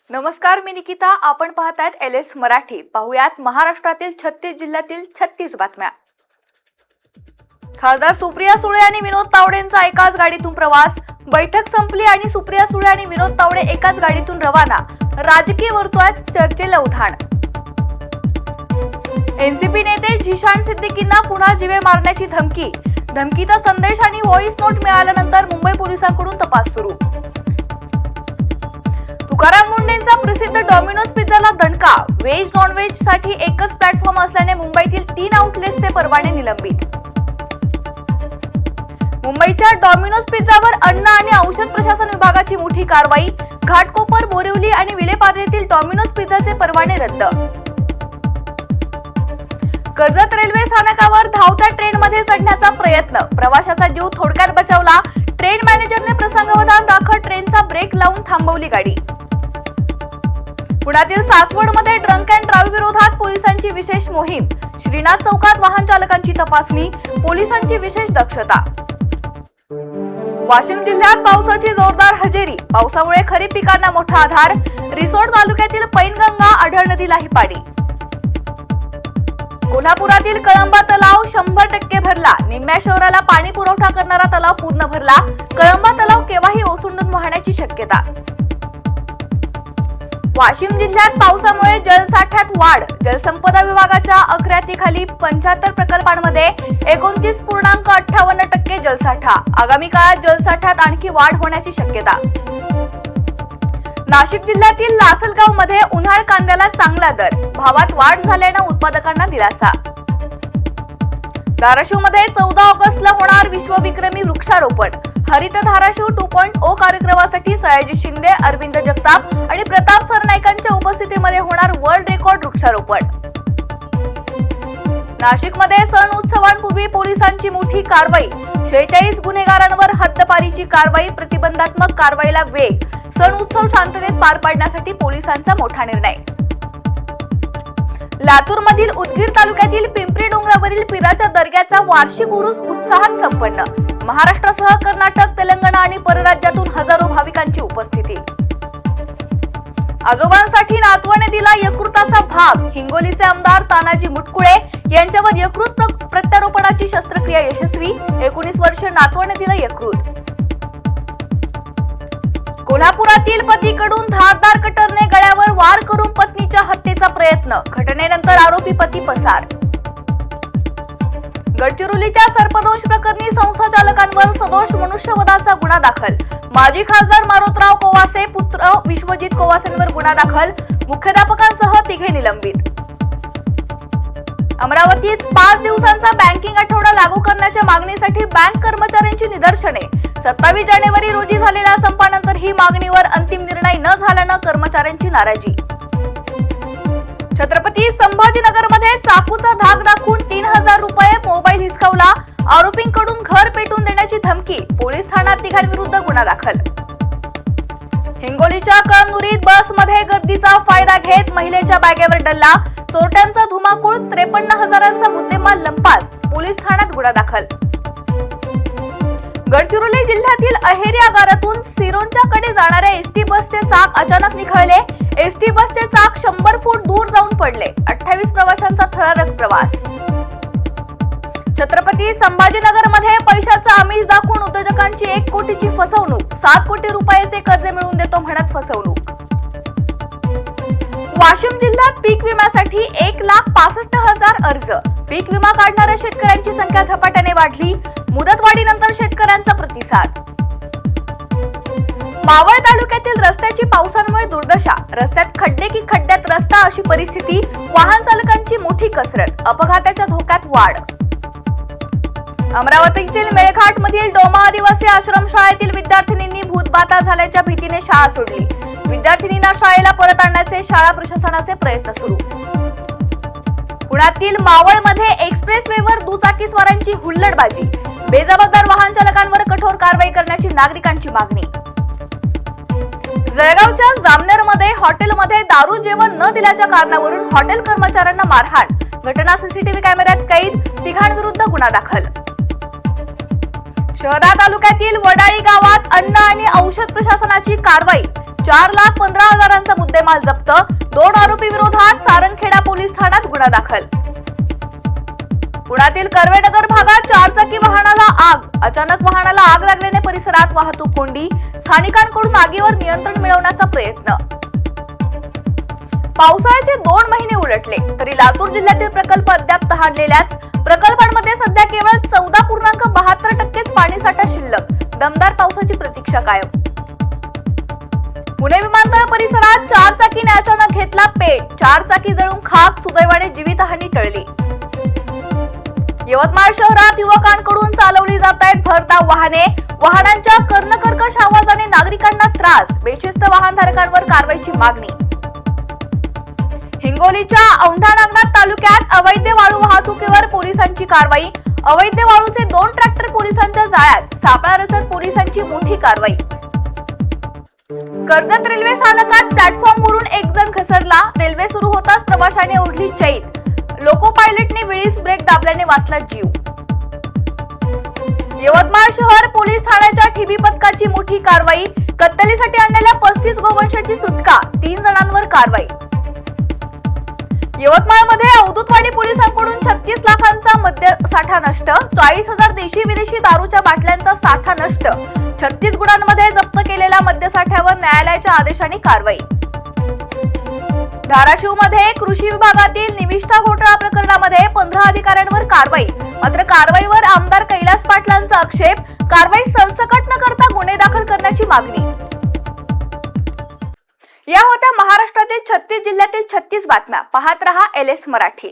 नमस्कार, मी निकिता. आपण पाहतायत LS मराठी. पाहुयात महाराष्ट्रातील 36 जिल्ह्यातील 36 बातम्या. खासदार सुप्रिया सुळे आणि विनोद तावडेंचा एकाच गाडीतून प्रवास. बैठक संपली आणि सुप्रिया सुळे आणि विनोद तावडे एकाच गाडीतून रवाना. राजकीय वर्तुळात चर्चेला उधाण. एनसीपी नेते झिशान सिद्दीकींना पुन्हा जीवे मारण्याची धमकी. धमकीचा संदेश आणि व्हॉइस नोट मिळाल्यानंतर मुंबई पोलिसांकडून तपास सुरू. तुकाराम मुंडेंचा प्रसिद्ध डॉमिनोज पिझ्झाला दणका. व्हेज नॉन व्हेज साठी एकच प्लॅटफॉर्म असल्याने मुंबईतील 3 आउटलेट्सचे परवाने निलंबित. मुंबईच्या डॉमिनोज पिझ्झावर अन्न आणि औषध प्रशासन विभागाची मोठी कारवाई. घाटकोपर, बोरिवली आणि विलेपार्लेतील डॉमिनोज पिझ्झाचे परवाने रद्द. कर्जत रेल्वे स्थानकावर धावत्या ट्रेनमध्ये चढण्याचा प्रयत्न. प्रवाशाचा जीव थोडक्यात बचावला. ट्रेन मॅनेजरने प्रसंगावधान राखत ट्रेनचा ब्रेक लावून थांबवली गाडी. पुण्यातील सासवडमध्ये ड्रंक अँड ड्राईव्ह विरोधात पोलिसांची विशेष मोहीम. श्रीनाथ चौकात वाहन चालकांची तपासणी. पोलिसांची विशेष दक्षता. वाशिम जिल्ह्यात पावसाची जोरदार हजेरी. पावसामुळे खरीप पिकांना मोठा आधार. रिसोड तालुक्यातील पैनगंगा आढळ नदीलाही पाणी. कोल्हापुरातील कळंबा तलाव 100% भरला. निम्म्या शहराला पाणी पुरवठा करणारा तलाव पूर्ण भरला. कळंबा तलाव केव्हाही ओसंडून वाहण्याची शक्यता. वाशिम जिल्ह्यात पावसामुळे जलसाठ्यात वाढ. जलसंपदा विभागाच्या अखत्यारीखाली 75 प्रकल्पांमध्ये 29.58% जलसाठा. आगामी काळात जलसाठ्यात आणखी वाढ होण्याची शक्यता. नाशिक जिल्ह्यातील लासलगाव मध्ये उन्हाळ कांद्याला चांगला दर. भावात वाढ झाल्याने उत्पादकांना दिलासा. धाराशिवमध्ये 14 ऑगस्टला होणार विश्वविक्रमी वृक्षारोपण. हरित धाराशिव 2.0 कार्यक्रमासाठी सयाजी शिंदे, अरविंद जगताप आणि प्रताप सरनाईकांच्या उपस्थितीमध्ये होणार वर्ल्ड रेकॉर्ड वृक्षारोपण. नाशिकमध्ये सण उत्सवांपूर्वी पोलिसांची मोठी कारवाई. 46 गुन्हेगारांवर हद्दपारीची कारवाई. प्रतिबंधात्मक कारवाईला वेग. सण उत्सव शांततेत पार पाडण्यासाठी पोलिसांचा मोठा निर्णय. लातूरमधील उदगीर तालुक्यातील पिंपरी डोंगरावरील पिराच्या दर्ग्याचा वार्षिक उरूस उत्साहात संपन्न. महाराष्ट्रासह कर्नाटक, तेलंगणा आणि परराज्यातून हजारो भाविकांची उपस्थिती. आजोबांसाठी नातवाने दिला यकृताचा भाग. हिंगोलीचे आमदार तानाजी मुटकुळे यांच्यावर यकृत प्रत्यारोपणाची शस्त्रक्रिया यशस्वी. 19 वर्ष नातवाने दिलं यकृत. कोल्हापुरातील पतीकडून धारदार कटरने गळ्यावर वार करून पत्नीच्या हत्येचा प्रयत्न. घटनेनंतर आरोपी पती पसार. गडचिरोलीच्या सर्पदंश प्रकरणी संस्थाचालकांवर सदोष मनुष्यवधाचा गुन्हा दाखल. माजी खासदार मारोतराव कोवासे पुत्र विश्वजित कोवासेंवर गुन्हा दाखल. मुख्याध्यापकांसह 3 निलंबित. अमरावतीत 5 दिवसांचा बँकिंग आठवडा लागू करण्याच्या मागणीसाठी बँक कर्मचाऱ्यांची निदर्शने. 27 जानेवारी रोजी झालेल्या संपानंतर ही मागणीवर अंतिम निर्णय न झाल्यानं कर्मचाऱ्यांची नाराजी. छत्रपती संभाजीनगरमध्ये चाकूचा धाक दाखवून 3000 रुपये मोबाईल हिसकावला. आरोपींकडून घर पेटून देण्याची धमकी. पोलीस ठाण्यात 3 विरुद्ध गुन्हा दाखल. हिंगोलीच्या कळमनुरीत बसमध्ये गर्दीचा फायदा घेत महिलेच्या बॅगेवर डल्ला. चोरट्यांचा धुमाकूळ. 53,000चा मुद्देमाल लंपास. पोलीस ठाण्यात गुन्हा दाखल. गडचिरोली जिल्ह्यातील अहेरी आगारातून सिरोंच्या कडे जाणाऱ्या एसटी बसचे चाक अचानक निखळले. एसटी बसचे चाक 100 फूट दूर जाऊन पडले. 28 प्रवाशांचा थरारक प्रवास. छत्रपती संभाजीनगरमध्ये पैशाचा आमिष दाखवून उद्योजकांची 1 कोटीची फसवणूक. 7 कोटी रुपयाचे कर्ज मिळवून देतो म्हणत फसवणूक. वाशिम जिल्ह्यात पीक विम्यासाठी 1,65,000 अर्ज. पीक विमा काढणाऱ्या शेतकऱ्यांची संख्या झपाट्याने वाढली. मुदतवाढीनंतर शेतकऱ्यांचा प्रतिसाद. मावळ तालुक्यातील रस्त्याची पावसामुळे दुर्दशा. रस्त्यात खड्डे की खड्ड्यात रस्ता अशी परिस्थिती. वाहन चालकांची मोठी कसरत. अपघाताच्या धोक्यात वाढ. अमरावतीतील मेळघाट मधील डोमा आदिवासी आश्रमशाळेतील विद्यार्थिनींनी भूतबाधा झाल्याच्या भीतीने शाळा सोडली. विद्यार्थिनींना शाळेला परत आणण्याचे शाळा प्रशासनाचे प्रयत्न सुरू. पुण्यातील मावळमध्ये एक्सप्रेसवेवर दुचाकीस्वारांची हुल्लडबाजी. बेजबाबदार वाहन चालकांवर कठोर कारवाई करण्याची नागरिकांची मागणी. जळगावच्या जामनेरमध्ये हॉटेलमध्ये दारू जेवण न दिल्याच्या कारणावरून हॉटेल कर्मचाऱ्यांना मारहाण. घटना सीसीटीव्ही कॅमेऱ्यात कैद. 3 विरुद्ध गुन्हा दाखल. शहरा तालुक्यातील वडाळी गावात अन्न आणि औषध प्रशासनाची कारवाई. 4,15,000चा मुद्देमाल मुद्देमाल जप्त, 2 आरोपी विरोधात सारंगखेडा पोलीस ठाण्यात गुन्हा दाखल. पुण्यातील कर्वेनगर भागात 4 चाकी वाहनाला आग. अचानक वाहनाला आग लागल्याने परिसरात वाहतूक कोंडी. स्थानिकांकडून आगीवर नियंत्रण मिळवण्याचा प्रयत्न. पावसाळ्याचे 2 महिने उलटले तरी लातूर जिल्ह्यातील प्रकल्प अद्याप तहानलेल्याच. प्रकल्पांमध्ये सध्या केवळ 14.72% पाणीसाठा शिल्लक. दमदार पावसाची प्रतीक्षा कायम. पुणे विमानतळ परिसरात 4 चाकीने अचानक घेतला पेट. 4 चाकी जळून खाक. सुदैवाने जीवितहानी टळली. यवतमाळ शहरात युवकांकडून चालवली जात आहेत भरधाव वाहने. वाहनांच्या कर्णकर्कश आवाजाने नागरिकांना त्रास. बेशिस्त वाहनधारकांवर कारवाईची मागणी. हिंगोलीच्या औंढा नागनाथ तालुक्यात अवैध वाळू वाहतुकीवर पोलिसांची कारवाई. अवैध वाळूचे 2 ट्रॅक्टर पोलिसांच्या जाळ्यात. सापळा रचत पोलिसांची मोठी कारवाई. कर्जत रेल्वे स्थानकात प्लॅटफॉर्मवरून एक जण घसरला. रेल्वे सुरू होताच प्रवाशाने ओढली चैन. लोको पायलटने वेळीच ब्रेक दाबल्याने वाचला जीव. यवतमाळ शहर पोलीस ठाण्याच्या ठिबी पथकाची मोठी कारवाई. कत्तलीसाठी आणलेल्या 35 गोवंशाची सुटका. 3 जणांवर कारवाई. यवतमाळमध्ये अवधूतवाडी पोलिसांकडून 36 लाखांचा मद्य साठा नष्ट. 40,000 देशी विदेशी दारूच्या बाटल्यांचा साठा नष्ट. 36 गुन्ह्यांमध्ये जप्त केलेल्या मद्यसाठ्यावर न्यायालयाच्या आदेशाने कारवाई. धाराशिवमध्ये कृषी विभागातील निविष्ठा घोटाळा प्रकरणामध्ये 15 अधिकाऱ्यांवर कारवाई. मात्र कारवाईवर आमदार कैलास पाटलांचा आक्षेप. कारवाई सरसकट न करता गुन्हे दाखल करण्याची मागणी. या होत्या महाराष्ट्रातील 36 जिल्ह्यातील 36 बातम्या. पाहत रहा LS मराठी.